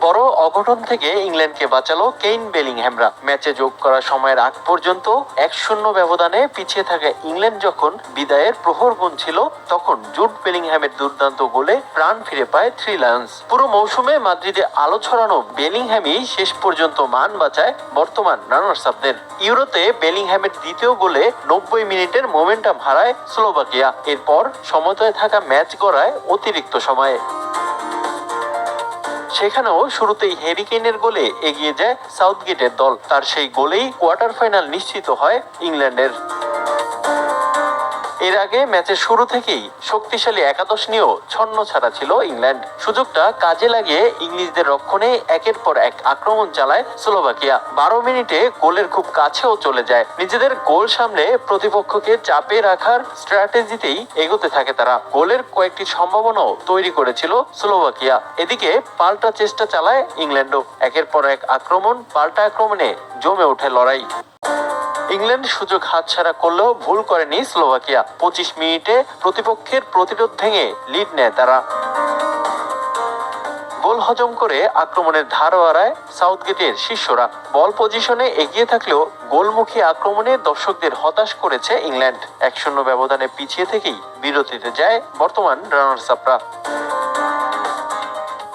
বড় অঘটন থেকে ইংল্যান্ডকে বাঁচালো কেইন বেলিংহ্যামরা। ম্যাচে যোগ করা সময়ের আগ পর্যন্ত 1-0 ব্যবধানে পিছিয়ে থাকা ইংল্যান্ড যখন বিদায়ের প্রহর গুনছিল, তখন জুড বেলিংহ্যামের দুর্দান্ত গোলে প্রাণ ফিরে পায় থ্রি লায়ন্স। পুরো মৌসুমে মাদ্রিদে আলো ছড়ানো বেলিংহ্যামই শেষ পর্যন্ত মান বাঁচায় বর্তমান রানার্স আপদের। ইউরোতে বেলিংহ্যামের দ্বিতীয় গোলে 90 মিনিটের মোমেন্টাম হারায় স্লোভাকিয়া। এরপর সমতায় থাকা ম্যাচ গড়ায় অতিরিক্ত সময়ে। সেখানেও শুরুতেই হ্যারি কেইনের গোলে এগিয়ে যায় সাউথগেটের দল। তার সেই গোলেই কোয়ার্টার ফাইনাল নিশ্চিত হয় ইংল্যান্ডের। এর আগে ম্যাচের শুরু থেকেই শক্তিশালী একাদশ নিয়েও ছন্নছাড়া ছিল ইংল্যান্ড। সুযোগটা কাজে লাগিয়ে ইংলিশদের রক্ষণে একের পর এক আক্রমণ চালায় স্লোভাকিয়া। 12 মিনিটে গোলের খুব কাছেও চলে যায়। নিজেদের গোল সামলে প্রতিপক্ষকে চাপে রাখার স্ট্র্যাটেজিতেই এগোতে থাকে তারা। গোলের কয়েকটি সম্ভাবনাও তৈরি করেছিল স্লোভাকিয়া। এদিকে পাল্টা চেষ্টা চালায় ইংল্যান্ডও। একের পর এক আক্রমণ, পাল্টা আক্রমণে জমে ওঠে লড়াই। ইংল্যান্ড সুযোগ হাতছাড়া করলেও ভুল করেনি স্লোভাকিয়া। 25 মিনিটে প্রতিপক্ষের প্রতিরোধ ভেঙে লিড নেয় তারা। গোল হজম করে আক্রমণের ধার বাড়ায় সাউথগেটের শিষ্যরা। বল পজিশনে এগিয়ে থাকলেও গোলমুখী আক্রমণে দর্শকদের হতাশ করেছে ইংল্যান্ড। 1-0 ব্যবধানে পিছিয়ে থেকেই বিরতিতে যায় বর্তমান রানার্স আপরা।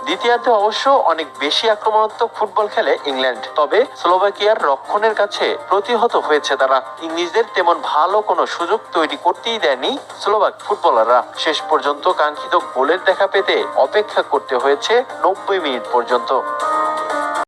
দ্বিতীয়ার্ধে অবশ্য অনেক বেশি আক্রমণাত্মক ফুটবল খেলে ইংল্যান্ড, তবে স্লোভাকিয়ার রক্ষণের কাছে প্রতিহত হয়েছে তারা। ইংলিশদের তেমন ভালো কোনো সুযোগ তৈরি করতেই দেয়নি স্লোভাক ফুটবলাররা। শেষ পর্যন্ত কাঙ্ক্ষিত গোলের দেখা পেতে অপেক্ষা করতে হয়েছে 90 মিনিট পর্যন্ত।